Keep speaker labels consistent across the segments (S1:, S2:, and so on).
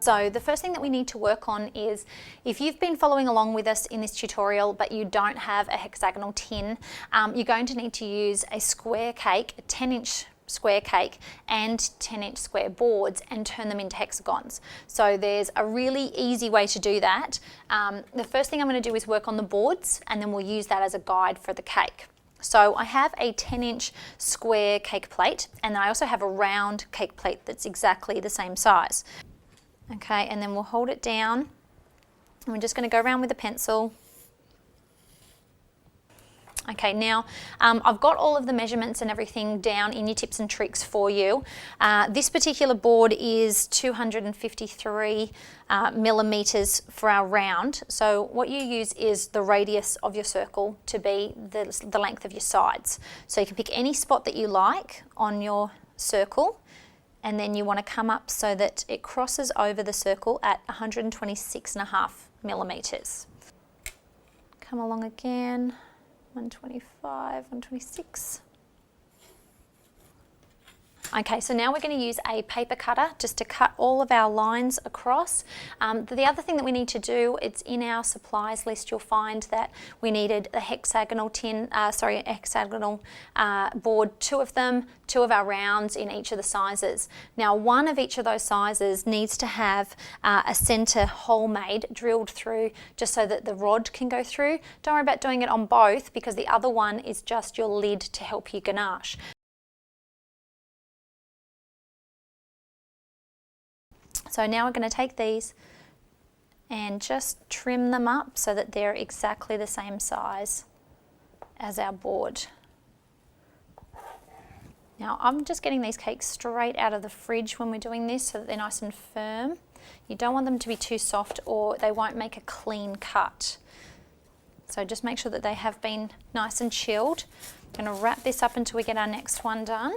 S1: So the first thing that we need to work on is, if you've been following along with us in this tutorial but you don't have a hexagonal tin, you're going to need to use a square cake, a 10-inch square cake and 10-inch square boards, and turn them into hexagons. So there's a really easy way to do that. The first thing I'm going to do is work on the boards, and then we'll use that as a guide for the cake. So I have a 10-inch square cake plate, and then I also have a round cake plate that's exactly the same size. Okay, and then we'll hold it down, and we're just going to go around with a pencil. Okay, now I've got all of the measurements and everything down in your tips and tricks for you. This particular board is 253 millimeters for our round. So what you use is the radius of your circle to be the length of your sides. So you can pick any spot that you like on your circle, and then you want to come up so that it crosses over the circle at 126.5 millimeters. Come along again. 125, 126. Okay, so now we're going to use a paper cutter just to cut all of our lines across. The other thing that we need to do, it's in our supplies list, you'll find that we needed a hexagonal board, 2 of them, 2 of our rounds in each of the sizes. Now, one of each of those sizes needs to have a center hole made, drilled through, just so that the rod can go through. Don't worry about doing it on both, because the other one is just your lid to help you ganache. So now we're going to take these and just trim them up so that they're exactly the same size as our board. Now I'm just getting these cakes straight out of the fridge when we're doing this so that they're nice and firm. You don't want them to be too soft or they won't make a clean cut. So just make sure that they have been nice and chilled. I'm going to wrap this up until we get our next one done.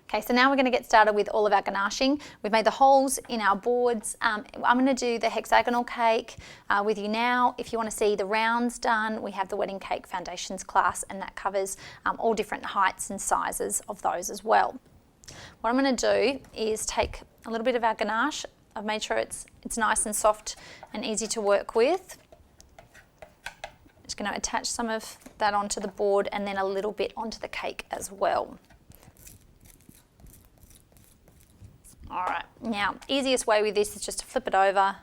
S1: Okay, so now we're going to get started with all of our ganaching. We've made the holes in our boards. I'm going to do the hexagonal cake with you now. If you want to see the rounds done, we have the wedding cake foundations class, and that covers all different heights and sizes of those as well. What I'm going to do is take a little bit of our ganache. I've made sure it's nice and soft and easy to work with. Just going to attach some of that onto the board and then a little bit onto the cake as well. All right, now easiest way with this is just to flip it over,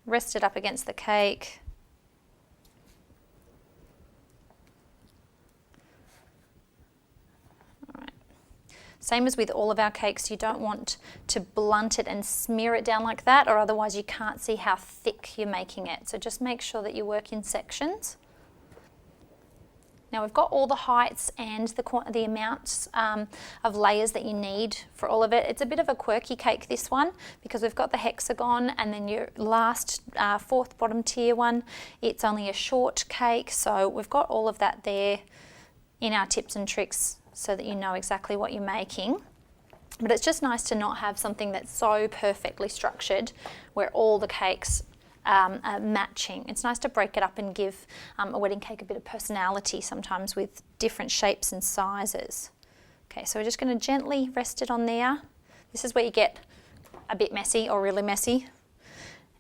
S1: rest it up against the cake. All right. Same as with all of our cakes, you don't want to blunt it and smear it down like that, or otherwise you can't see how thick you're making it. So just make sure that you work in sections. Now we've got all the heights and the amounts of layers that you need for all of it. It's a bit of a quirky cake, this one, because we've got the hexagon, and then your last 4th bottom tier one, it's only a short cake. So we've got all of that there in our tips and tricks so that you know exactly what you're making. But it's just nice to not have something that's so perfectly structured where all the cakes matching. It's nice to break it up and give a wedding cake a bit of personality sometimes with different shapes and sizes. Okay, so we're just going to gently rest it on there. This is where you get a bit messy or really messy.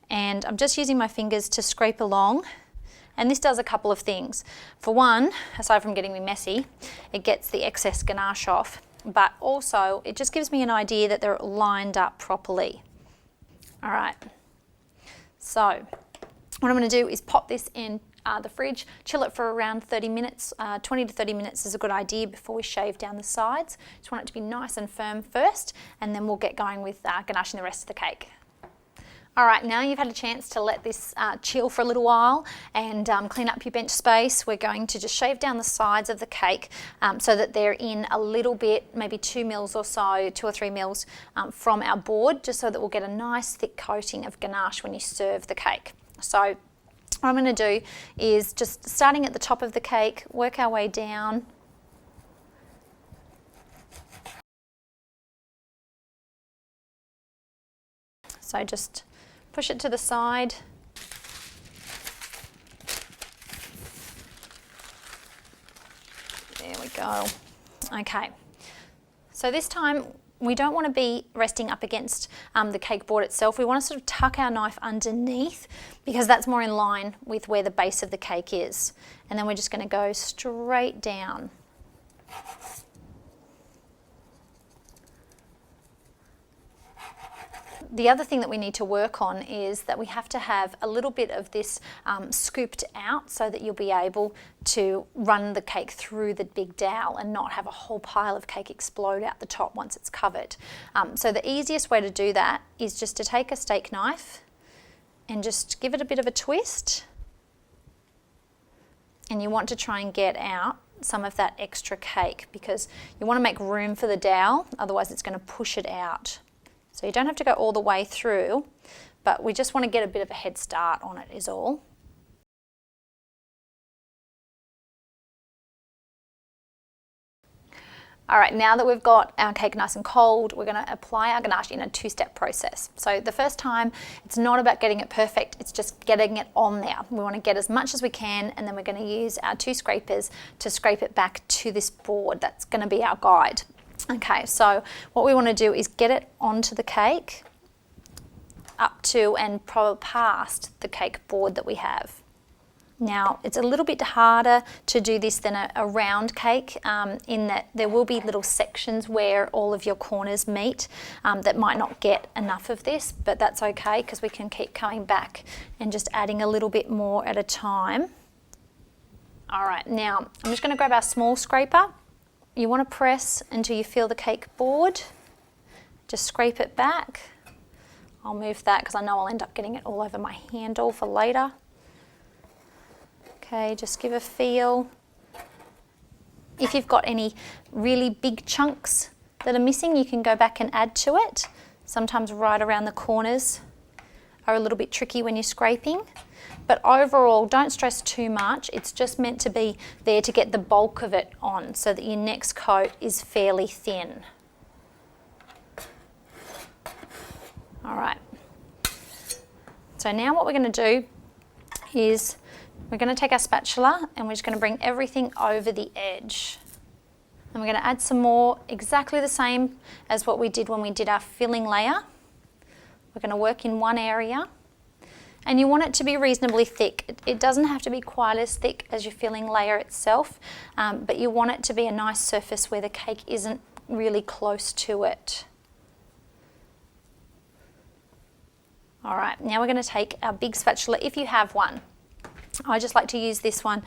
S1: And I'm just using my fingers to scrape along. And this does a couple of things. For one, aside from getting me messy, it gets the excess ganache off, but also it just gives me an idea that they're lined up properly. All right. So what I'm going to do is pop this in the fridge, chill it for around 30 minutes. 20 to 30 minutes is a good idea before we shave down the sides. Just want it to be nice and firm first, and then we'll get going with ganaching the rest of the cake. All right, now you've had a chance to let this chill for a little while and clean up your bench space. We're going to just shave down the sides of the cake so that they're in a little bit, maybe 2 mils or so, 2 or 3 mils from our board, just so that we'll get a nice thick coating of ganache when you serve the cake. So what I'm going to do is just starting at the top of the cake, work our way down. So just push it to the side. There we go. Okay, so this time we don't want to be resting up against the cake board itself. We want to sort of tuck our knife underneath because that's more in line with where the base of the cake is. And then we're just going to go straight down. The other thing that we need to work on is that we have to have a little bit of this scooped out so that you'll be able to run the cake through the big dowel and not have a whole pile of cake explode out the top once it's covered. So the easiest way to do that is just to take a steak knife and just give it a bit of a twist. And you want to try and get out some of that extra cake because you want to make room for the dowel, otherwise it's going to push it out. So you don't have to go all the way through, but we just want to get a bit of a head start on it is all. All right, now that we've got our cake nice and cold, we're going to apply our ganache in a two-step process. So the first time, it's not about getting it perfect, it's just getting it on there. We want to get as much as we can, and then we're going to use our two scrapers to scrape it back to this board. That's going to be our guide. Okay, so what we want to do is get it onto the cake up to and probably past the cake board that we have. Now, it's a little bit harder to do this than a round cake in that there will be little sections where all of your corners meet that might not get enough of this, but that's okay because we can keep coming back and just adding a little bit more at a time. All right, now I'm just going to grab our small scraper. You want to press until you feel the cake board. Just scrape it back. I'll move that because I know I'll end up getting it all over my handle for later. Okay, just give a feel. If you've got any really big chunks that are missing, you can go back and add to it. Sometimes right around the corners are a little bit tricky when you're scraping. But overall, don't stress too much. It's just meant to be there to get the bulk of it on so that your next coat is fairly thin. All right. So now what we're going to do is we're going to take our spatula and we're just going to bring everything over the edge. And we're going to add some more, exactly the same as what we did when we did our filling layer. We're going to work in one area. And you want it to be reasonably thick. It doesn't have to be quite as thick as your filling layer itself, but you want it to be a nice surface where the cake isn't really close to it. All right, now we're going to take our big spatula, if you have one. I just like to use this one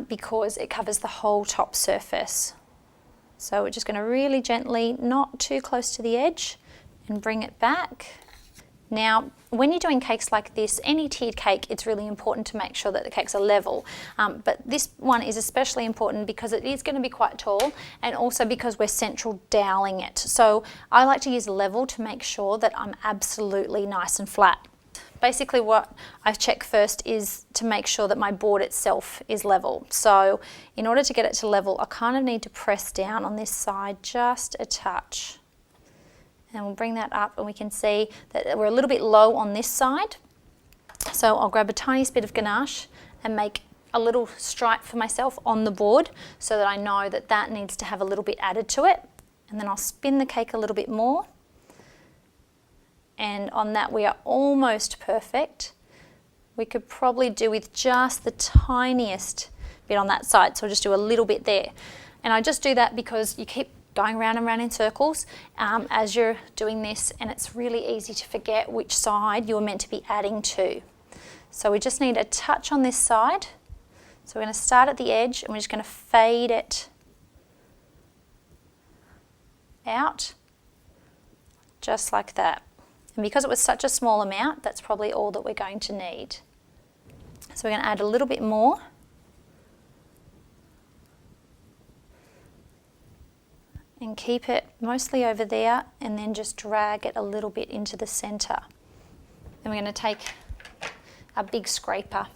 S1: because it covers the whole top surface. So we're just going to really gently, not too close to the edge, and bring it back. Now, when you're doing cakes like this, any tiered cake, it's really important to make sure that the cakes are level. But this one is especially important because it is going to be quite tall and also because we're central doweling it. So I like to use level to make sure that I'm absolutely nice and flat. Basically what I check first is to make sure that my board itself is level. So in order to get it to level, I kind of need to press down on this side just a touch. And we'll bring that up and we can see that we're a little bit low on this side. So I'll grab a tiny bit of ganache and make a little stripe for myself on the board so that I know that that needs to have a little bit added to it. And then I'll spin the cake a little bit more. And on that we are almost perfect. We could probably do with just the tiniest bit on that side. So I'll just do a little bit there. And I just do that because you keep going round and round in circles as you're doing this, and it's really easy to forget which side you're meant to be adding to. So we just need a touch on this side. So we're going to start at the edge and we're just going to fade it out, just like that. And because it was such a small amount, that's probably all that we're going to need. So we're going to add a little bit more. And keep it mostly over there and then just drag it a little bit into the center. Then we're going to take our big scraper.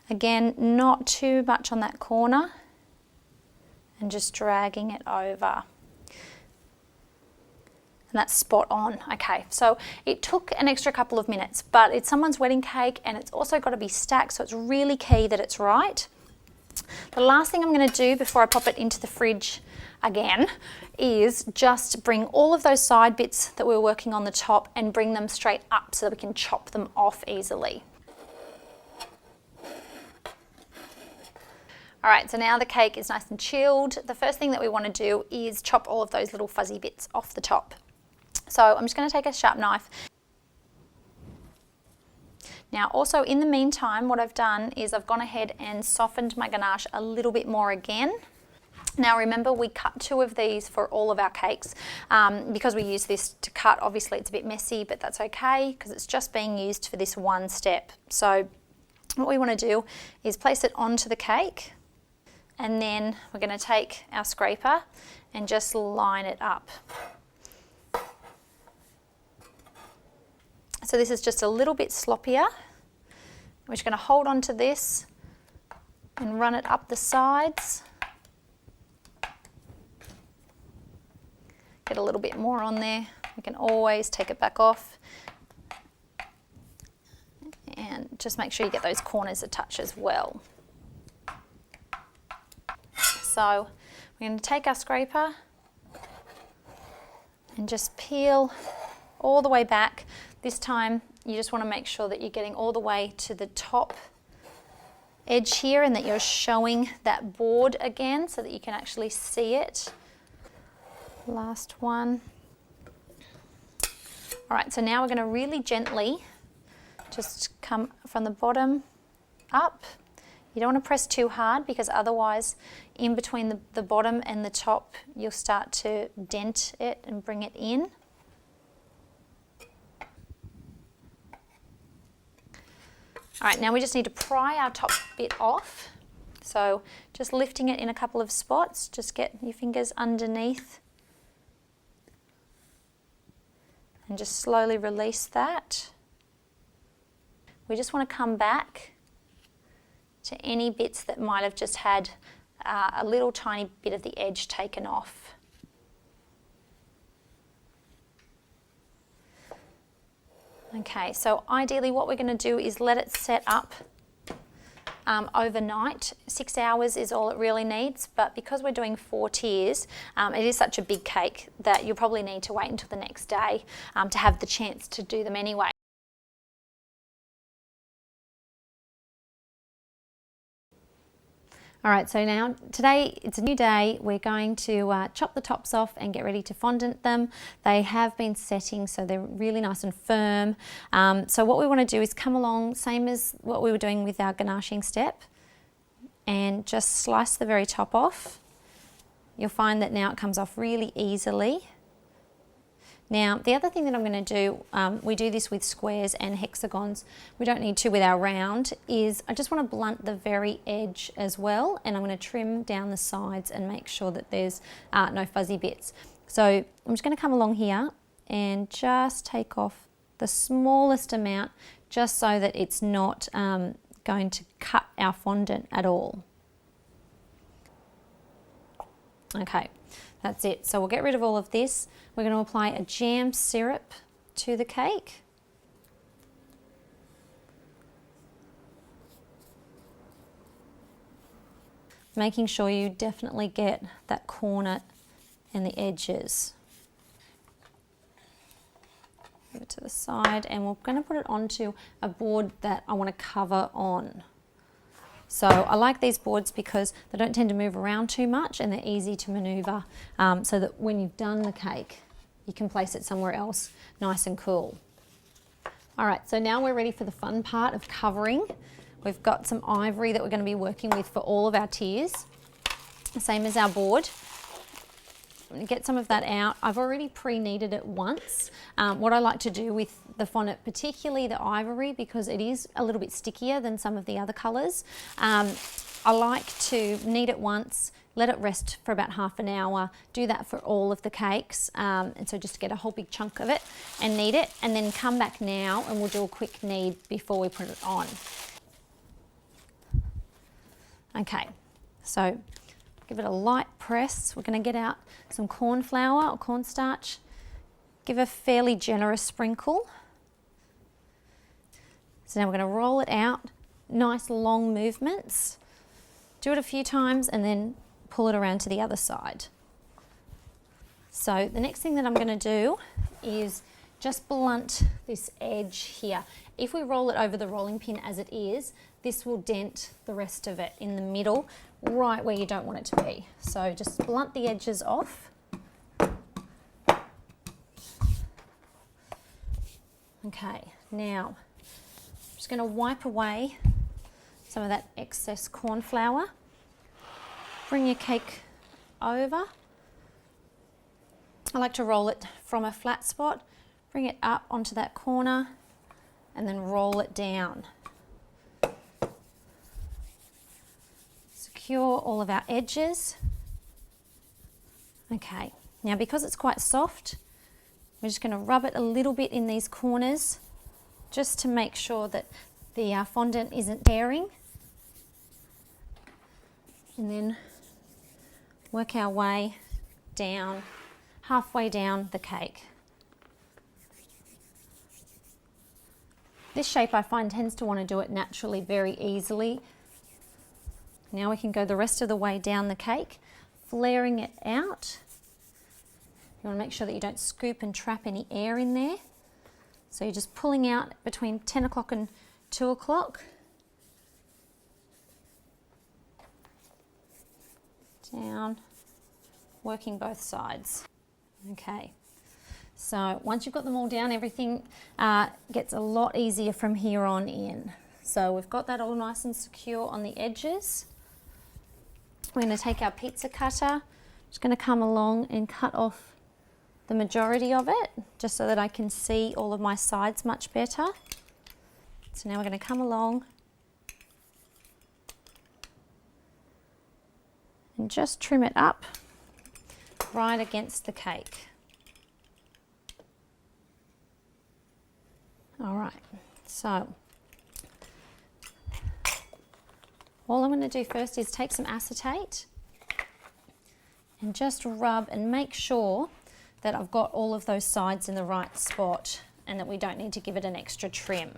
S1: Again, not too much on that corner and just dragging it over. And that's spot on. Okay, so it took an extra couple of minutes, but it's someone's wedding cake and it's also got to be stacked, so it's really key that it's right. The last thing I'm going to do before I pop it into the fridge again is just bring all of those side bits that we're working on the top and bring them straight up so that we can chop them off easily. All right, so now the cake is nice and chilled. The first thing that we want to do is chop all of those little fuzzy bits off the top. So I'm just going to take a sharp knife. Now also in the meantime, what I've done is I've gone ahead and softened my ganache a little bit more again. Now remember, we cut 2 of these for all of our cakes. Because we use this to cut, obviously it's a bit messy, but that's okay because it's just being used for this one step. So what we want to do is place it onto the cake, and then we're going to take our scraper and just line it up. So this is just a little bit sloppier. We're just going to hold on to this and run it up the sides. Get a little bit more on there. We can always take it back off. And just make sure you get those corners a touch as well. So we're going to take our scraper and just peel all the way back. This time you just want to make sure that you're getting all the way to the top edge here and that you're showing that board again so that you can actually see it. Last one. All right, so now we're going to really gently just come from the bottom up. You don't want to press too hard because otherwise in between the bottom and the top you'll start to dent it and bring it in. All right, now we just need to pry our top bit off. So just lifting it in a couple of spots, just get your fingers underneath and just slowly release that. We just want to come back to any bits that might have just had a little tiny bit of the edge taken off. Okay, so ideally what we're going to do is let it set up overnight. 6 hours is all it really needs, but because we're doing 4 tiers, it is such a big cake that you'll probably need to wait until the next day to have the chance to do them anyway. All right, so now today it's a new day. We're going to chop the tops off and get ready to fondant them. They have been setting, so they're really nice and firm. So what we want to do is come along, same as what we were doing with our ganaching step, and just slice the very top off. You'll find that now it comes off really easily. Now, the other thing that I'm going to do, we do this with squares and hexagons, we don't need to with our round, is I just want to blunt the very edge as well, and I'm going to trim down the sides and make sure that there's no fuzzy bits. So I'm just going to come along here and just take off the smallest amount, just so that it's not going to cut our fondant at all. Okay. That's it. So we'll get rid of all of this. We're going to apply a jam syrup to the cake. Making sure you definitely get that corner and the edges. Move it to the side, and we're going to put it onto a board that I want to cover on. So I like these boards because they don't tend to move around too much and they're easy to maneuver, so that when you've done the cake, you can place it somewhere else nice and cool. All right, so now we're ready for the fun part of covering. We've got some ivory that we're going to be working with for all of our tiers, same as our board. I'm going to get some of that out. I've already pre-kneaded it once. What I like to do with the fondant, particularly the ivory, because it is a little bit stickier than some of the other colours, I like to knead it once, let it rest for about half an hour, do that for all of the cakes, and so just get a whole big chunk of it and knead it, and then come back now and we'll do a quick knead before we put it on. Okay, so give it a light press. We're going to get out some corn flour or cornstarch. Give a fairly generous sprinkle. So now we're going to roll it out, nice long movements. Do it a few times and then pull it around to the other side. So the next thing that I'm going to do is just blunt this edge here. If we roll it over the rolling pin as it is, this will dent the rest of it in the middle, right where you don't want it to be. So just blunt the edges off. Okay, now I'm just going to wipe away some of that excess corn flour. Bring your cake over. I like to roll it from a flat spot, bring it up onto that corner and then roll it down. Secure all of our edges. Okay, now because it's quite soft, we're just going to rub it a little bit in these corners just to make sure that the fondant isn't tearing. And then work our way down, halfway down the cake. This shape I find tends to want to do it naturally very easily. Now we can go the rest of the way down the cake, flaring it out. You want to make sure that you don't scoop and trap any air in there. So you're just pulling out between 10 o'clock and 2 o'clock. Down, working both sides. Okay, so once you've got them all down, everything gets a lot easier from here on in. So we've got that all nice and secure on the edges. We're going to take our pizza cutter, just going to come along and cut off the majority of it, just so that I can see all of my sides much better. So now we're going to come along and just trim it up right against the cake. All right, so all I'm going to do first is take some acetate and just rub and make sure that I've got all of those sides in the right spot and that we don't need to give it an extra trim.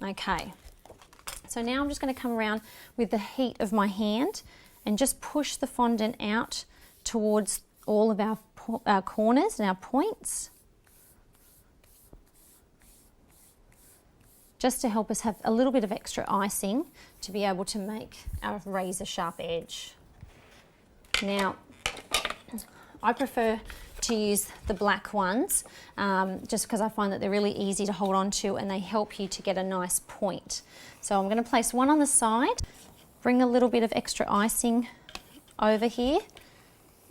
S1: Okay, so now I'm just going to come around with the heat of my hand and just push the fondant out towards all of our corners and our points, just to help us have a little bit of extra icing to be able to make our razor sharp edge. Now, I prefer to use the black ones just because I find that they're really easy to hold on to and they help you to get a nice point. So I'm going to place one on the side, bring a little bit of extra icing over here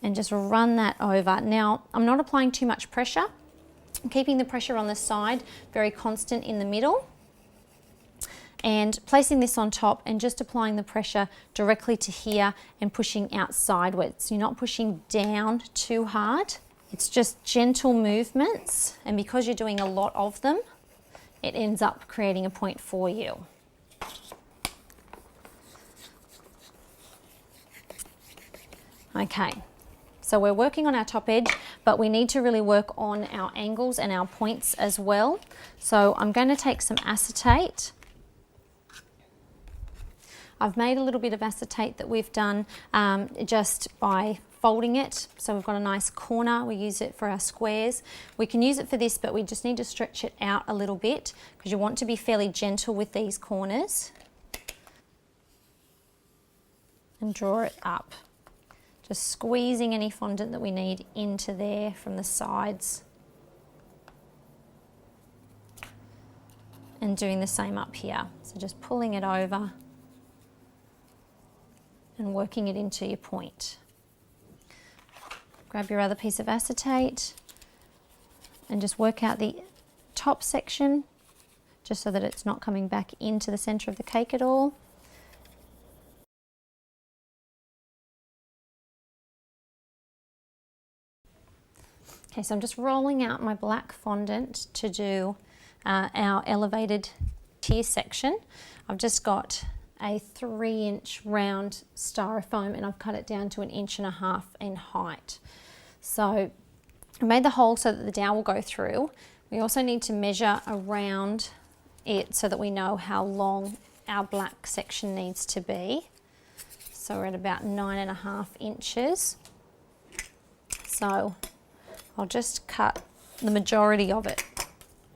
S1: and just run that over. Now, I'm not applying too much pressure. I'm keeping the pressure on the side very constant in the middle and placing this on top and just applying the pressure directly to here and pushing out sideways. So you're not pushing down too hard. It's just gentle movements, and because you're doing a lot of them, it ends up creating a point for you. Okay, so we're working on our top edge, but we need to really work on our angles and our points as well. So I'm going to take some acetate. I've made a little bit of acetate that we've done just by folding it. So we've got a nice corner. We use it for our squares. We can use it for this, but we just need to stretch it out a little bit because you want to be fairly gentle with these corners. And draw it up. Just squeezing any fondant that we need into there from the sides. And doing the same up here. So just pulling it over and working it into your point. Grab your other piece of acetate and just work out the top section just so that it's not coming back into the center of the cake at all. Okay, so I'm just rolling out my black fondant to do our elevated tier section. I've just got a 3-inch round styrofoam and I've cut it down to 1.5 inches in height. So I made the hole so that the dowel will go through. We also need to measure around it so that we know how long our black section needs to be. So we're at about 9.5 inches. So I'll just cut the majority of it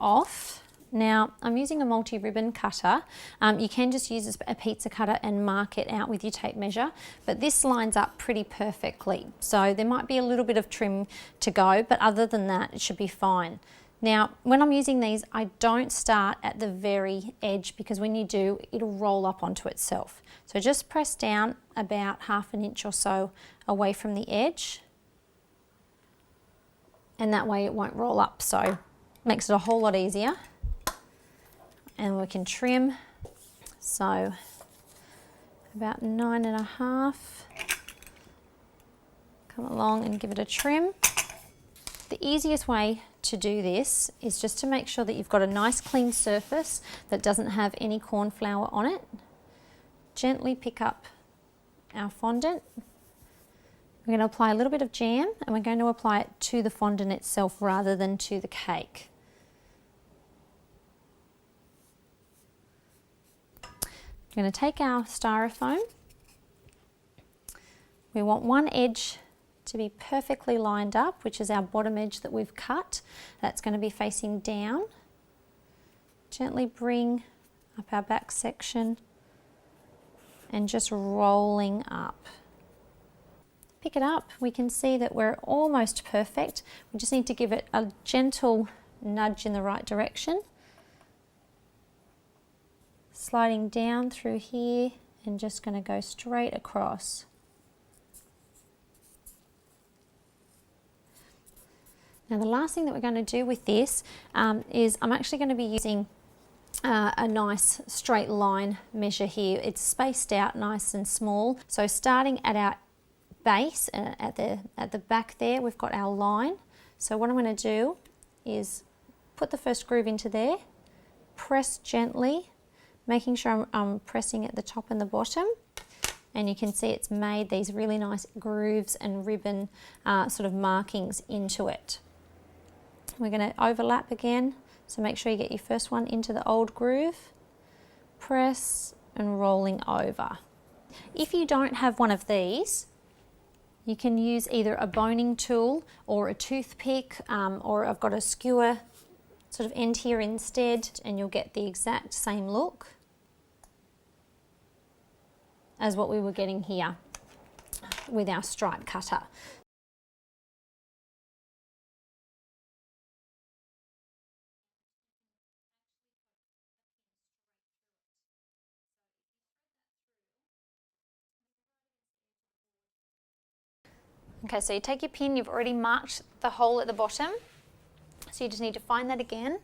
S1: off. Now I'm using a multi-ribbon cutter. You can just use a pizza cutter and mark it out with your tape measure, but this lines up pretty perfectly. So there might be a little bit of trim to go, but other than that, it should be fine. Now, when I'm using these, I don't start at the very edge because when you do, it'll roll up onto itself. So just press down about 1/2 inch or so away from the edge, and that way it won't roll up. So makes it a whole lot easier. And we can trim. So about 9.5. Come along and give it a trim. The easiest way to do this is just to make sure that you've got a nice clean surface that doesn't have any corn flour on it. Gently pick up our fondant. We're going to apply a little bit of jam and we're going to apply it to the fondant itself rather than to the cake. We're going to take our styrofoam. We want one edge to be perfectly lined up, which is our bottom edge that we've cut. That's going to be facing down. Gently bring up our back section and just rolling up. Pick it up. We can see that we're almost perfect. We just need to give it a gentle nudge in the right direction. Sliding down through here and just going to go straight across. Now the last thing that we're going to do with this is I'm actually going to be using a nice straight line measure here. It's spaced out nice and small. So starting at our base, at the back there, we've got our line. So what I'm going to do is put the first groove into there, press gently, making sure I'm pressing at the top and the bottom. And you can see it's made these really nice grooves and ribbon sort of markings into it. We're going to overlap again, so make sure you get your first one into the old groove, press and rolling over. If you don't have one of these, you can use either a boning tool or a toothpick, or I've got a skewer sort of end here instead, and you'll get the exact same look as what we were getting here with our stripe cutter. Okay, so you take your pin, you've already marked the hole at the bottom, so you just need to find that again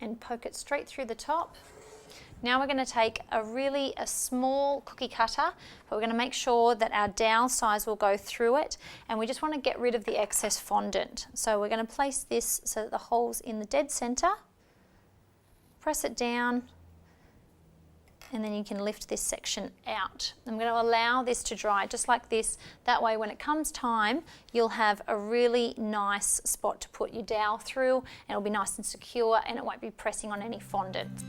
S1: and poke it straight through the top. Now we're going to take a small cookie cutter, but we're going to make sure that our dowel size will go through it, and we just want to get rid of the excess fondant. So we're going to place this so that the hole's in the dead center, press it down, and then you can lift this section out. I'm going to allow this to dry just like this. That way when it comes time, you'll have a really nice spot to put your dowel through, and it'll be nice and secure and it won't be pressing on any fondant.